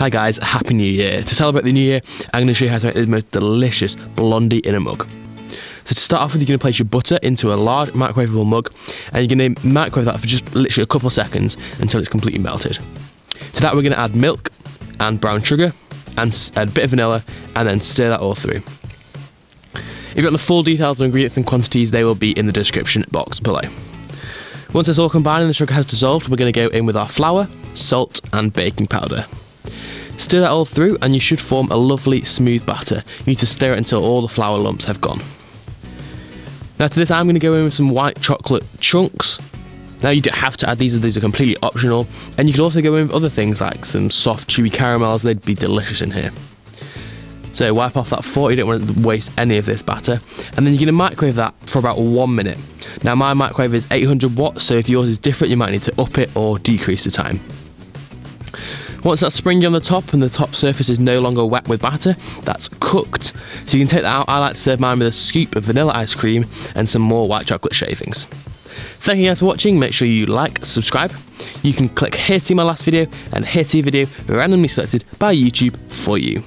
Hi guys, Happy New Year. To celebrate the new year, I'm going to show you how to make the most delicious Blondie in a mug. So to start off with, you're going to place your butter into a large microwavable mug, and you're going to microwave that for just literally a couple of seconds until it's completely melted. To that we're going to add milk and brown sugar and a bit of vanilla, and then stir that all through. If you want the full details of ingredients and quantities, they will be in the description box below. Once it's all combined and the sugar has dissolved, we're going to go in with our flour, salt and baking powder. Stir that all through and you should form a lovely smooth batter. You need to stir it until all the flour lumps have gone. Now to this I'm going to go in with some white chocolate chunks. Now you don't have to add these are completely optional, and you could also go in with other things like some soft chewy caramels. They'd be delicious in here. So wipe off that fork, you don't want to waste any of this batter, and then you're going to microwave that for about 1 minute. Now my microwave is 800 watts, so if yours is different you might need to up it or decrease the time. Once that's springy on the top and the top surface is no longer wet with batter, that's cooked. So you can take that out. I like to serve mine with a scoop of vanilla ice cream and some more white chocolate shavings. Thank you guys for watching. Make sure you like, subscribe. You can click here to see my last video and here to see a video randomly selected by YouTube for you.